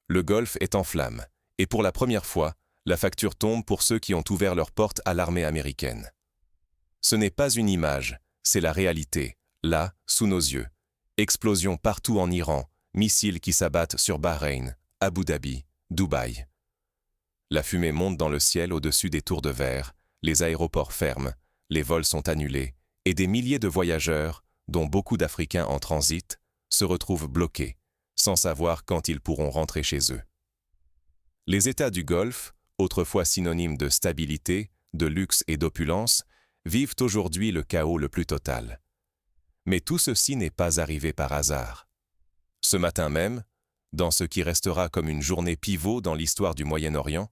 Le Golfe est en flammes, et pour la première fois, la facture tombe pour ceux qui ont ouvert leurs portes à l'armée américaine. Ce n'est pas une image, c'est la réalité, là, sous nos yeux. Explosions partout en Iran, missiles qui s'abattent sur Bahreïn, Abu Dhabi, Dubaï. La fumée monte dans le ciel au-dessus des tours de verre, les aéroports ferment, les vols sont annulés, et des milliers de voyageurs, dont beaucoup d'Africains en transit, se retrouvent bloqués, sans savoir quand ils pourront rentrer chez eux. Les États du Golfe, autrefois synonymes de stabilité, de luxe et d'opulence, vivent aujourd'hui le chaos le plus total. Mais tout ceci n'est pas arrivé par hasard. Ce matin même, dans ce qui restera comme une journée pivot dans l'histoire du Moyen-Orient,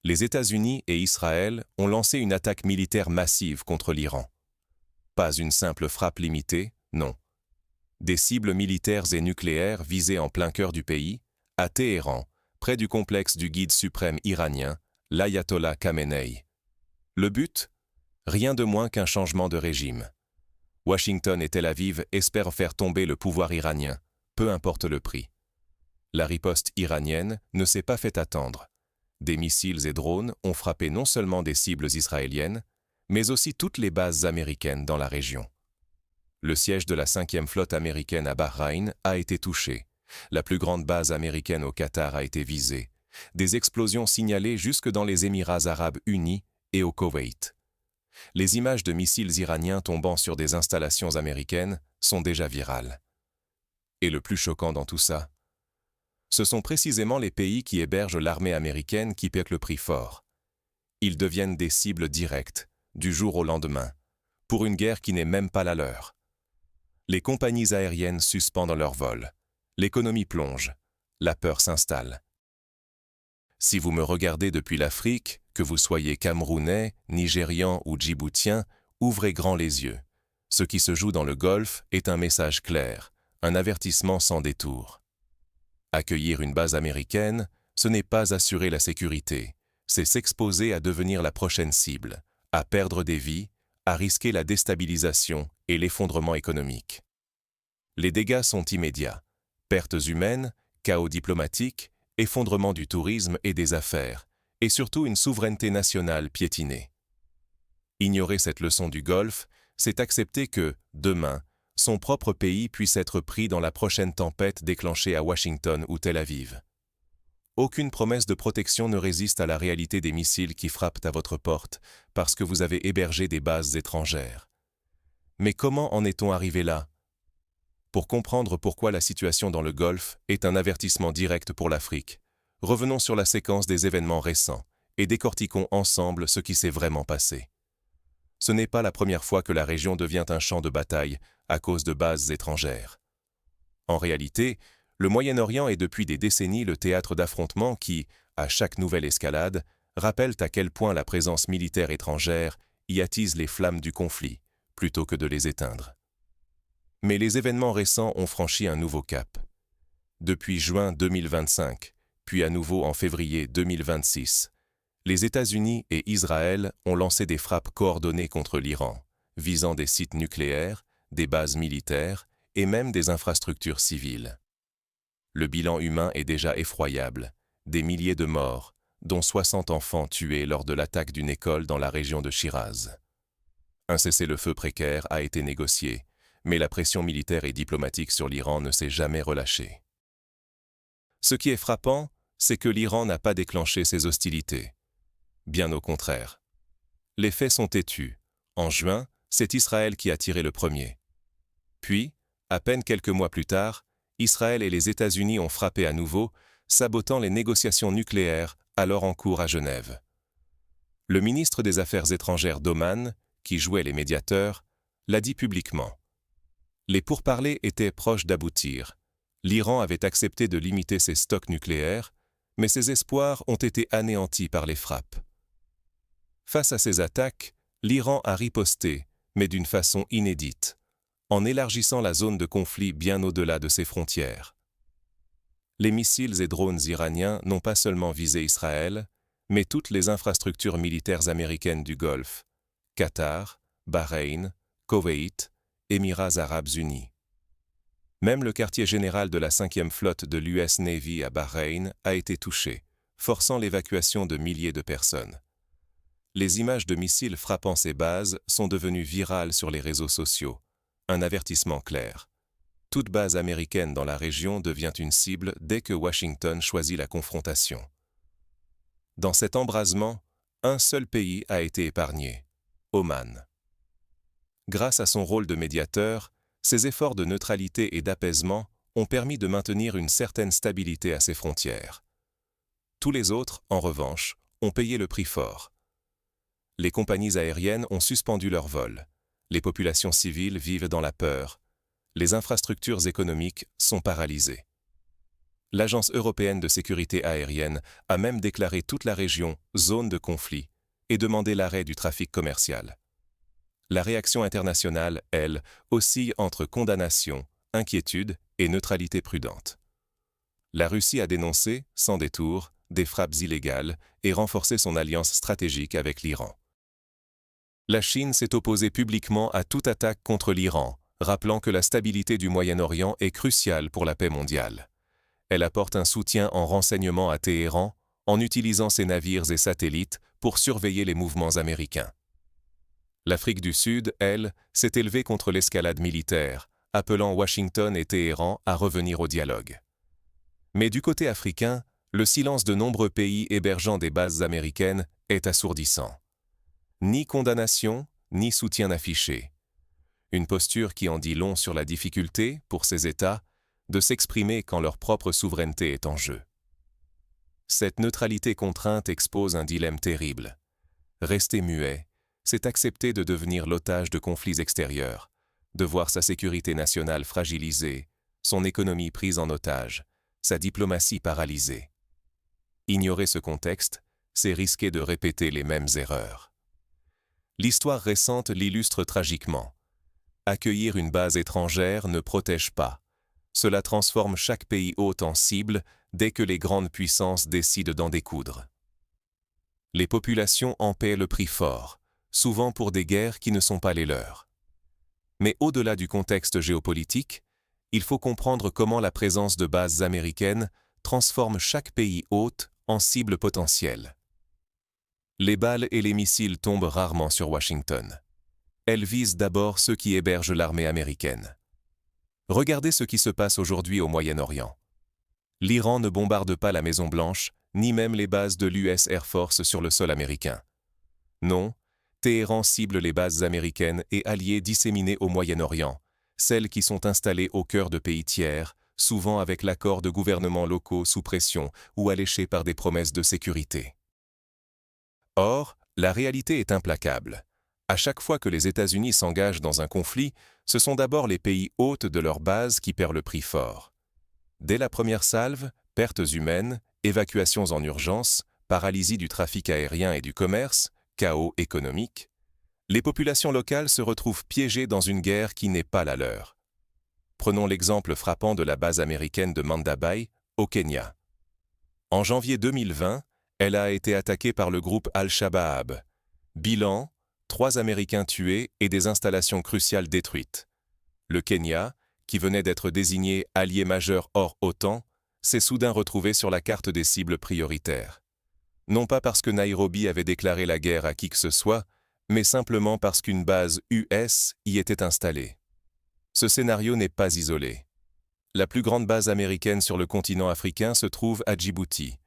les États-Unis et Israël ont lancé une attaque militaire massive contre l'Iran. Pas une simple frappe limitée, non. Des cibles militaires et nucléaires visées en plein cœur du pays, à Téhéran, près du complexe du guide suprême iranien, l'ayatollah Khamenei. Le but ? Rien de moins qu'un changement de régime. Washington et Tel Aviv espèrent faire tomber le pouvoir iranien, peu importe le prix. La riposte iranienne ne s'est pas fait attendre. Des missiles et drones ont frappé non seulement des cibles israéliennes, mais aussi toutes les bases américaines dans la région. Le siège de la 5e flotte américaine à Bahreïn a été touché. La plus grande base américaine au Qatar a été visée. Des explosions signalées jusque dans les Émirats arabes unis et au Koweït. Les images de missiles iraniens tombant sur des installations américaines sont déjà virales. Et le plus choquant dans tout ça, ce sont précisément les pays qui hébergent l'armée américaine qui paient le prix fort. Ils deviennent des cibles directes, du jour au lendemain, pour une guerre qui n'est même pas la leur. Les compagnies aériennes suspendent leurs vols. L'économie plonge. La peur s'installe. Si vous me regardez depuis l'Afrique, que vous soyez Camerounais, Nigérian ou Djiboutien, ouvrez grand les yeux. Ce qui se joue dans le Golfe est un message clair, un avertissement sans détour. Accueillir une base américaine, ce n'est pas assurer la sécurité, c'est s'exposer à devenir la prochaine cible, à perdre des vies, à risquer la déstabilisation et l'effondrement économique. Les dégâts sont immédiats. Pertes humaines, chaos diplomatique, effondrement du tourisme et des affaires, et surtout une souveraineté nationale piétinée. Ignorer cette leçon du Golfe, c'est accepter que, demain, son propre pays puisse être pris dans la prochaine tempête déclenchée à Washington ou Tel Aviv. Aucune promesse de protection ne résiste à la réalité des missiles qui frappent à votre porte parce que vous avez hébergé des bases étrangères. Mais comment en est-on arrivé là ? Pour comprendre pourquoi la situation dans le Golfe est un avertissement direct pour l'Afrique, revenons sur la séquence des événements récents et décortiquons ensemble ce qui s'est vraiment passé. Ce n'est pas la première fois que la région devient un champ de bataille à cause de bases étrangères. En réalité, le Moyen-Orient est depuis des décennies le théâtre d'affrontements qui, à chaque nouvelle escalade, rappellent à quel point la présence militaire étrangère y attise les flammes du conflit, plutôt que de les éteindre. Mais les événements récents ont franchi un nouveau cap. Depuis juin 2025, puis à nouveau en février 2026, les États-Unis et Israël ont lancé des frappes coordonnées contre l'Iran, visant des sites nucléaires, des bases militaires et même des infrastructures civiles. Le bilan humain est déjà effroyable, des milliers de morts, dont 60 enfants tués lors de l'attaque d'une école dans la région de Chiraz. Un cessez-le-feu précaire a été négocié, mais la pression militaire et diplomatique sur l'Iran ne s'est jamais relâchée. Ce qui est frappant, c'est que l'Iran n'a pas déclenché ces hostilités. Bien au contraire. Les faits sont têtus. En juin, c'est Israël qui a tiré le premier. Puis, à peine quelques mois plus tard, Israël et les États-Unis ont frappé à nouveau, sabotant les négociations nucléaires alors en cours à Genève. Le ministre des Affaires étrangères d'Oman, qui jouait les médiateurs, l'a dit publiquement. Les pourparlers étaient proches d'aboutir. L'Iran avait accepté de limiter ses stocks nucléaires, mais ses espoirs ont été anéantis par les frappes. Face à ces attaques, l'Iran a riposté, mais d'une façon inédite, en élargissant la zone de conflit bien au-delà de ses frontières. Les missiles et drones iraniens n'ont pas seulement visé Israël, mais toutes les infrastructures militaires américaines du Golfe, Qatar, Bahreïn, Koweït, Émirats arabes unis. Même le quartier général de la 5e flotte de l'US Navy à Bahreïn a été touché, forçant l'évacuation de milliers de personnes. Les images de missiles frappant ces bases sont devenues virales sur les réseaux sociaux. Un avertissement clair. Toute base américaine dans la région devient une cible dès que Washington choisit la confrontation. Dans cet embrasement, un seul pays a été épargné, Oman. Grâce à son rôle de médiateur, ses efforts de neutralité et d'apaisement ont permis de maintenir une certaine stabilité à ses frontières. Tous les autres, en revanche, ont payé le prix fort. Les compagnies aériennes ont suspendu leurs vols. Les populations civiles vivent dans la peur. Les infrastructures économiques sont paralysées. L'Agence européenne de sécurité aérienne a même déclaré toute la région zone de conflit et demandé l'arrêt du trafic commercial. La réaction internationale, elle, oscille entre condamnation, inquiétude et neutralité prudente. La Russie a dénoncé, sans détour, des frappes illégales et renforcé son alliance stratégique avec l'Iran. La Chine s'est opposée publiquement à toute attaque contre l'Iran, rappelant que la stabilité du Moyen-Orient est cruciale pour la paix mondiale. Elle apporte un soutien en renseignement à Téhéran en utilisant ses navires et satellites pour surveiller les mouvements américains. L'Afrique du Sud, elle, s'est élevée contre l'escalade militaire, appelant Washington et Téhéran à revenir au dialogue. Mais du côté africain, le silence de nombreux pays hébergeant des bases américaines est assourdissant. Ni condamnation, ni soutien affiché. Une posture qui en dit long sur la difficulté, pour ces États, de s'exprimer quand leur propre souveraineté est en jeu. Cette neutralité contrainte expose un dilemme terrible. Rester muet, c'est accepter de devenir l'otage de conflits extérieurs, de voir sa sécurité nationale fragilisée, son économie prise en otage, sa diplomatie paralysée. Ignorer ce contexte, c'est risquer de répéter les mêmes erreurs. L'histoire récente l'illustre tragiquement. Accueillir une base étrangère ne protège pas. Cela transforme chaque pays hôte en cible dès que les grandes puissances décident d'en découdre. Les populations en paient le prix fort, souvent pour des guerres qui ne sont pas les leurs. Mais au-delà du contexte géopolitique, il faut comprendre comment la présence de bases américaines transforme chaque pays hôte en cible potentielle. Les balles et les missiles tombent rarement sur Washington. Elles visent d'abord ceux qui hébergent l'armée américaine. Regardez ce qui se passe aujourd'hui au Moyen-Orient. L'Iran ne bombarde pas la Maison-Blanche, ni même les bases de l'US Air Force sur le sol américain. Non, Téhéran cible les bases américaines et alliées disséminées au Moyen-Orient, celles qui sont installées au cœur de pays tiers, souvent avec l'accord de gouvernements locaux sous pression ou alléchés par des promesses de sécurité. Or, la réalité est implacable. À chaque fois que les États-Unis s'engagent dans un conflit, ce sont d'abord les pays hôtes de leur base qui paient le prix fort. Dès la première salve, pertes humaines, évacuations en urgence, paralysie du trafic aérien et du commerce, chaos économique, les populations locales se retrouvent piégées dans une guerre qui n'est pas la leur. Prenons l'exemple frappant de la base américaine de Mandabay, au Kenya. En janvier 2020, elle a été attaquée par le groupe Al-Shabaab. Bilan, 3 Américains tués et des installations cruciales détruites. Le Kenya, qui venait d'être désigné allié majeur hors OTAN, s'est soudain retrouvé sur la carte des cibles prioritaires. Non pas parce que Nairobi avait déclaré la guerre à qui que ce soit, mais simplement parce qu'une base US y était installée. Ce scénario n'est pas isolé. La plus grande base américaine sur le continent africain se trouve à Djibouti.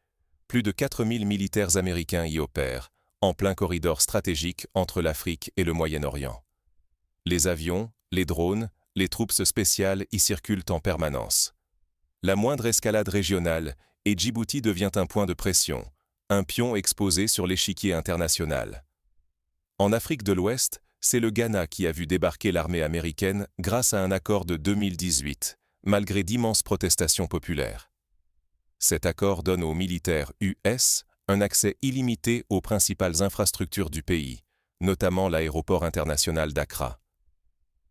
Plus de 4000 militaires américains y opèrent, en plein corridor stratégique entre l'Afrique et le Moyen-Orient. Les avions, les drones, les troupes spéciales y circulent en permanence. La moindre escalade régionale, et Djibouti devient un point de pression, un pion exposé sur l'échiquier international. En Afrique de l'Ouest, c'est le Ghana qui a vu débarquer l'armée américaine grâce à un accord de 2018, malgré d'immenses protestations populaires. Cet accord donne aux militaires US un accès illimité aux principales infrastructures du pays, notamment l'aéroport international d'Accra.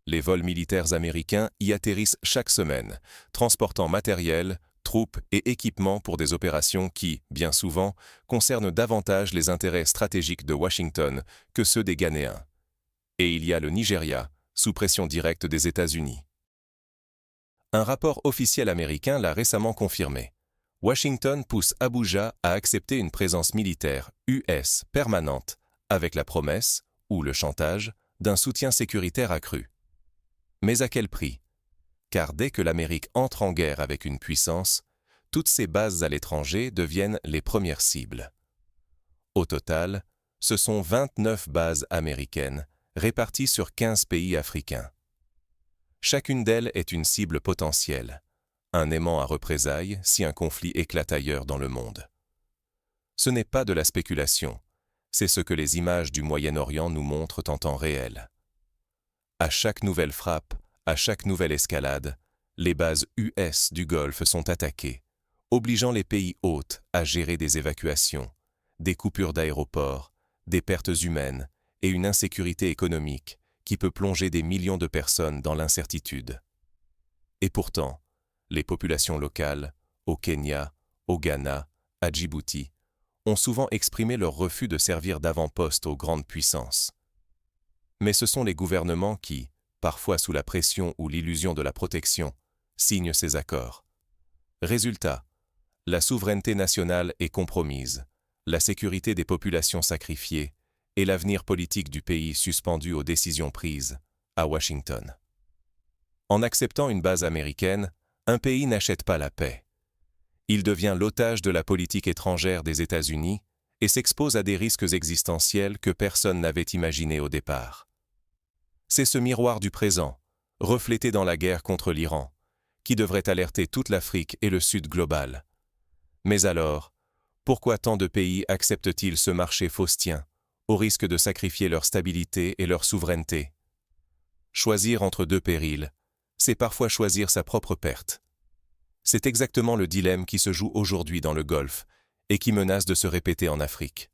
Les vols militaires américains y atterrissent chaque semaine, transportant matériel, troupes et équipements pour des opérations qui, bien souvent, concernent davantage les intérêts stratégiques de Washington que ceux des Ghanéens. Et il y a le Nigeria, sous pression directe des États-Unis. Un rapport officiel américain l'a récemment confirmé. Washington pousse Abuja à accepter une présence militaire US permanente, avec la promesse, ou le chantage, d'un soutien sécuritaire accru. Mais à quel prix? Car dès que l'Amérique entre en guerre avec une puissance, toutes ses bases à l'étranger deviennent les premières cibles. Au total, ce sont 29 bases américaines, réparties sur 15 pays africains. Chacune d'elles est une cible potentielle, un aimant à représailles si un conflit éclate ailleurs dans le monde. Ce n'est pas de la spéculation, c'est ce que les images du Moyen-Orient nous montrent en temps réel. À chaque nouvelle frappe, à chaque nouvelle escalade, les bases US du Golfe sont attaquées, obligeant les pays hôtes à gérer des évacuations, des coupures d'aéroports, des pertes humaines et une insécurité économique qui peut plonger des millions de personnes dans l'incertitude. Et pourtant, les populations locales, au Kenya, au Ghana, à Djibouti, ont souvent exprimé leur refus de servir d'avant-poste aux grandes puissances. Mais ce sont les gouvernements qui, parfois sous la pression ou l'illusion de la protection, signent ces accords. Résultat, la souveraineté nationale est compromise, la sécurité des populations sacrifiée et l'avenir politique du pays suspendu aux décisions prises à Washington. En acceptant une base américaine, un pays n'achète pas la paix. Il devient l'otage de la politique étrangère des États-Unis et s'expose à des risques existentiels que personne n'avait imaginés au départ. C'est ce miroir du présent, reflété dans la guerre contre l'Iran, qui devrait alerter toute l'Afrique et le Sud global. Mais alors, pourquoi tant de pays acceptent-ils ce marché faustien, au risque de sacrifier leur stabilité et leur souveraineté? Choisir entre deux périls, c'est parfois choisir sa propre perte. C'est exactement le dilemme qui se joue aujourd'hui dans le Golfe et qui menace de se répéter en Afrique.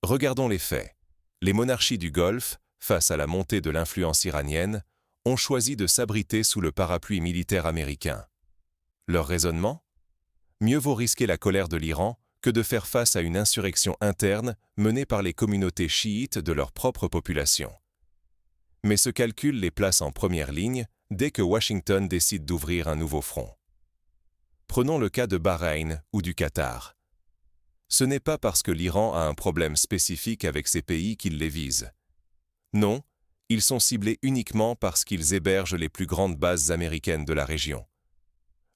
Regardons les faits. Les monarchies du Golfe, face à la montée de l'influence iranienne, ont choisi de s'abriter sous le parapluie militaire américain. Leur raisonnement? Mieux vaut risquer la colère de l'Iran que de faire face à une insurrection interne menée par les communautés chiites de leur propre population. Mais ce calcul les place en première ligne dès que Washington décide d'ouvrir un nouveau front. Prenons le cas de Bahreïn ou du Qatar. Ce n'est pas parce que l'Iran a un problème spécifique avec ces pays qu'il les vise. Non, ils sont ciblés uniquement parce qu'ils hébergent les plus grandes bases américaines de la région.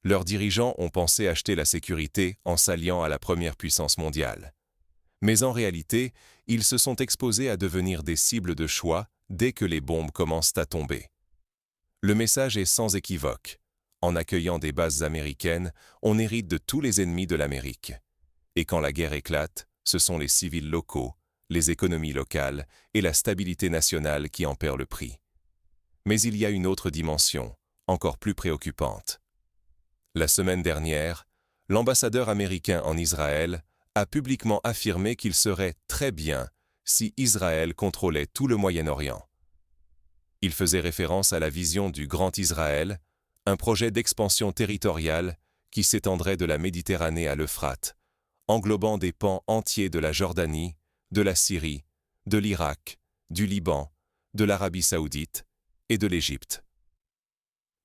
Leurs dirigeants ont pensé acheter la sécurité en s'alliant à la première puissance mondiale. Mais en réalité, ils se sont exposés à devenir des cibles de choix dès que les bombes commencent à tomber. Le message est sans équivoque. En accueillant des bases américaines, on hérite de tous les ennemis de l'Amérique. Et quand la guerre éclate, ce sont les civils locaux, les économies locales et la stabilité nationale qui en perdent le prix. Mais il y a une autre dimension, encore plus préoccupante. La semaine dernière, l'ambassadeur américain en Israël a publiquement affirmé qu'il serait très bien si Israël contrôlait tout le Moyen-Orient. Il faisait référence à la vision du Grand Israël, un projet d'expansion territoriale qui s'étendrait de la Méditerranée à l'Euphrate, englobant des pans entiers de la Jordanie, de la Syrie, de l'Irak, du Liban, de l'Arabie saoudite et de l'Égypte.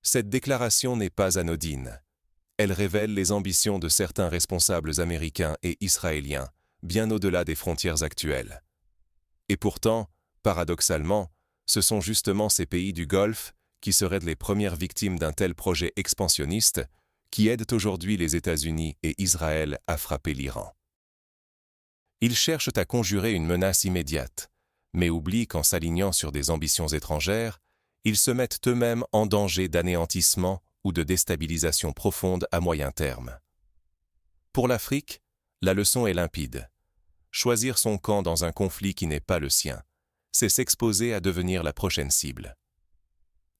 Cette déclaration n'est pas anodine. Elle révèle les ambitions de certains responsables américains et israéliens, bien au-delà des frontières actuelles. Et pourtant, paradoxalement, ce sont justement ces pays du Golfe, qui seraient les premières victimes d'un tel projet expansionniste, qui aident aujourd'hui les États-Unis et Israël à frapper l'Iran. Ils cherchent à conjurer une menace immédiate, mais oublient qu'en s'alignant sur des ambitions étrangères, ils se mettent eux-mêmes en danger d'anéantissement ou de déstabilisation profonde à moyen terme. Pour l'Afrique, la leçon est limpide. Choisir son camp dans un conflit qui n'est pas le sien, c'est s'exposer à devenir la prochaine cible.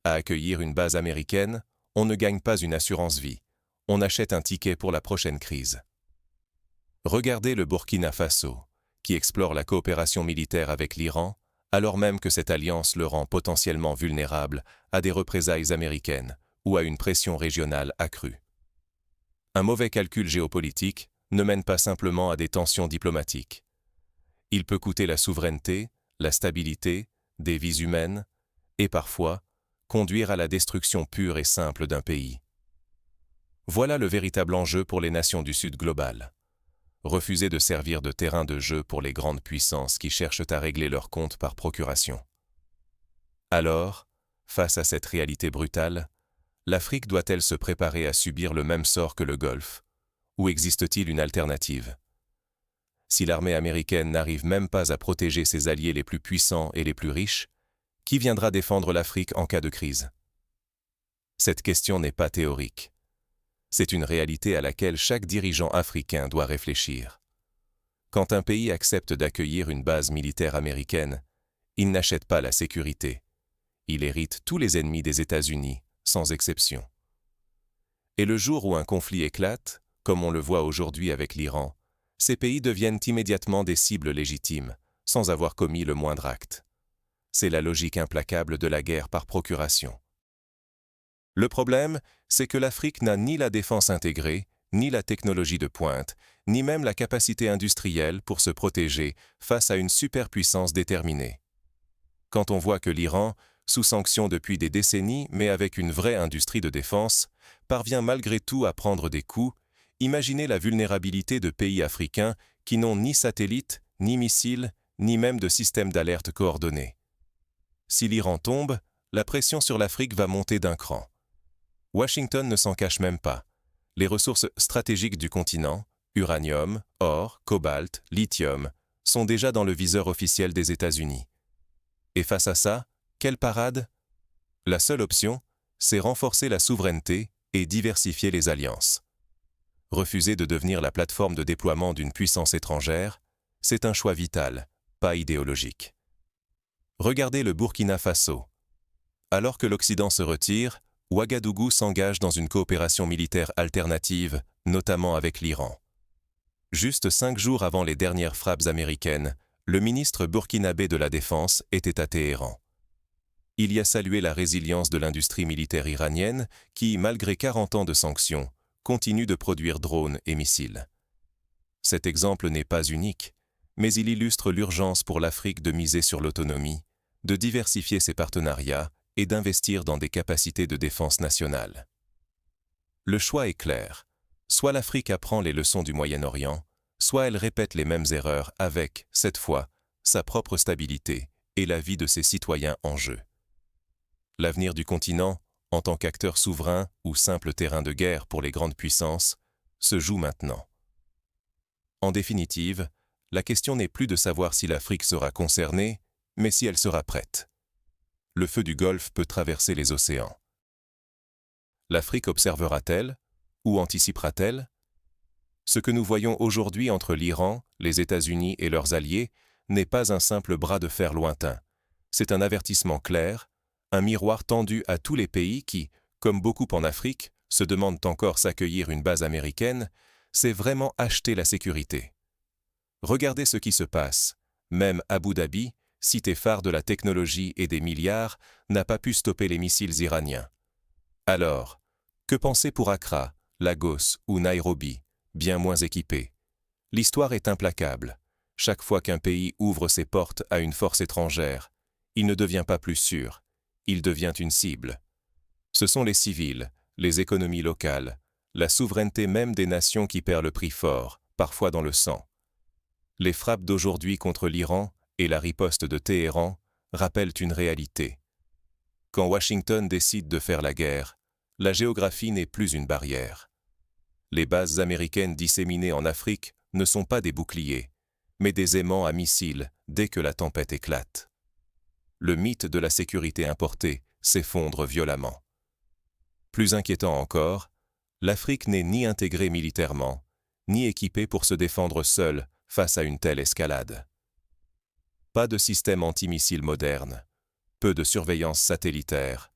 À accueillir une base américaine, on ne gagne pas une assurance vie, on achète un ticket pour la prochaine crise. Regardez le Burkina Faso, qui explore la coopération militaire avec l'Iran, alors même que cette alliance le rend potentiellement vulnérable à des représailles américaines ou à une pression régionale accrue. Un mauvais calcul géopolitique ne mène pas simplement à des tensions diplomatiques. Il peut coûter la souveraineté, la stabilité, des vies humaines et parfois conduire à la destruction pure et simple d'un pays. Voilà le véritable enjeu pour les nations du Sud global. Refuser de servir de terrain de jeu pour les grandes puissances qui cherchent à régler leurs comptes par procuration. Alors, face à cette réalité brutale, l'Afrique doit-elle se préparer à subir le même sort que le Golfe? Ou existe-t-il une alternative? Si l'armée américaine n'arrive même pas à protéger ses alliés les plus puissants et les plus riches, qui viendra défendre l'Afrique en cas de crise? Cette question n'est pas théorique. C'est une réalité à laquelle chaque dirigeant africain doit réfléchir. Quand un pays accepte d'accueillir une base militaire américaine, il n'achète pas la sécurité. Il hérite tous les ennemis des États-Unis, sans exception. Et le jour où un conflit éclate, comme on le voit aujourd'hui avec l'Iran, ces pays deviennent immédiatement des cibles légitimes, sans avoir commis le moindre acte. C'est la logique implacable de la guerre par procuration. Le problème, c'est que l'Afrique n'a ni la défense intégrée, ni la technologie de pointe, ni même la capacité industrielle pour se protéger face à une superpuissance déterminée. Quand on voit que l'Iran, sous sanction depuis des décennies mais avec une vraie industrie de défense, parvient malgré tout à prendre des coups, imaginez la vulnérabilité de pays africains qui n'ont ni satellites, ni missiles, ni même de système d'alerte coordonné. Si l'Iran tombe, la pression sur l'Afrique va monter d'un cran. Washington ne s'en cache même pas. Les ressources stratégiques du continent, uranium, or, cobalt, lithium, sont déjà dans le viseur officiel des États-Unis. Et face à ça, quelle parade? La seule option, c'est renforcer la souveraineté et diversifier les alliances. Refuser de devenir la plateforme de déploiement d'une puissance étrangère, c'est un choix vital, pas idéologique. Regardez le Burkina Faso. Alors que l'Occident se retire, Ouagadougou s'engage dans une coopération militaire alternative, notamment avec l'Iran. Juste 5 jours avant les dernières frappes américaines, le ministre burkinabé de la Défense était à Téhéran. Il y a salué la résilience de l'industrie militaire iranienne qui, malgré 40 ans de sanctions, continue de produire drones et missiles. Cet exemple n'est pas unique, mais il illustre l'urgence pour l'Afrique de miser sur l'autonomie, de diversifier ses partenariats et d'investir dans des capacités de défense nationale. Le choix est clair. Soit l'Afrique apprend les leçons du Moyen-Orient, soit elle répète les mêmes erreurs avec, cette fois, sa propre stabilité et la vie de ses citoyens en jeu. L'avenir du continent, en tant qu'acteur souverain ou simple terrain de guerre pour les grandes puissances, se joue maintenant. En définitive, la question n'est plus de savoir si l'Afrique sera concernée, mais si elle sera prête. Le feu du Golfe peut traverser les océans. L'Afrique observera-t-elle ou anticipera-t-elle? Ce que nous voyons aujourd'hui entre l'Iran, les États-Unis et leurs alliés n'est pas un simple bras de fer lointain. C'est un avertissement clair, un miroir tendu à tous les pays qui, comme beaucoup en Afrique, se demandent encore s'accueillir une base américaine, c'est vraiment acheter la sécurité. Regardez ce qui se passe. Même Abu Dhabi, cité phare de la technologie et des milliards, n'a pas pu stopper les missiles iraniens. Alors, que penser pour Accra, Lagos ou Nairobi, bien moins équipés? L'histoire est implacable. Chaque fois qu'un pays ouvre ses portes à une force étrangère, il ne devient pas plus sûr, il devient une cible. Ce sont les civils, les économies locales, la souveraineté même des nations qui perd le prix fort, parfois dans le sang. Les frappes d'aujourd'hui contre l'Iran et la riposte de Téhéran rappellent une réalité. Quand Washington décide de faire la guerre, la géographie n'est plus une barrière. Les bases américaines disséminées en Afrique ne sont pas des boucliers, mais des aimants à missiles dès que la tempête éclate. Le mythe de la sécurité importée s'effondre violemment. Plus inquiétant encore, l'Afrique n'est ni intégrée militairement, ni équipée pour se défendre seule face à une telle escalade. Pas de système antimissile moderne, peu de surveillance satellitaire,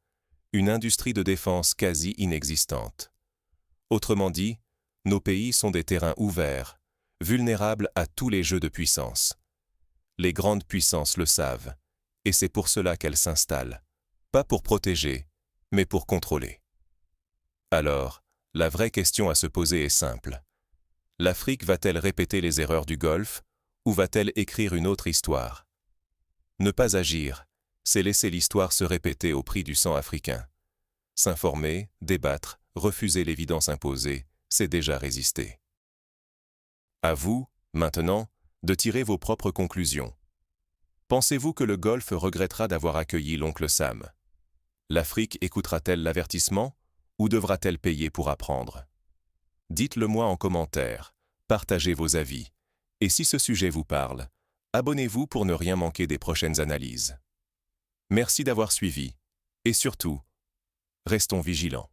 une industrie de défense quasi inexistante. Autrement dit, nos pays sont des terrains ouverts, vulnérables à tous les jeux de puissance. Les grandes puissances le savent, et c'est pour cela qu'elles s'installent, pas pour protéger, mais pour contrôler. Alors, la vraie question à se poser est simple. L'Afrique va-t-elle répéter les erreurs du Golfe, ou va-t-elle écrire une autre histoire? Ne pas agir, c'est laisser l'histoire se répéter au prix du sang africain. S'informer, débattre, refuser l'évidence imposée, c'est déjà résister. À vous, maintenant, de tirer vos propres conclusions. Pensez-vous que le Golfe regrettera d'avoir accueilli l'oncle Sam? L'Afrique écoutera-t-elle l'avertissement ou devra-t-elle payer pour apprendre? Dites-le moi en commentaire, partagez vos avis. Et si ce sujet vous parle, abonnez-vous pour ne rien manquer des prochaines analyses. Merci d'avoir suivi. Et surtout, restons vigilants.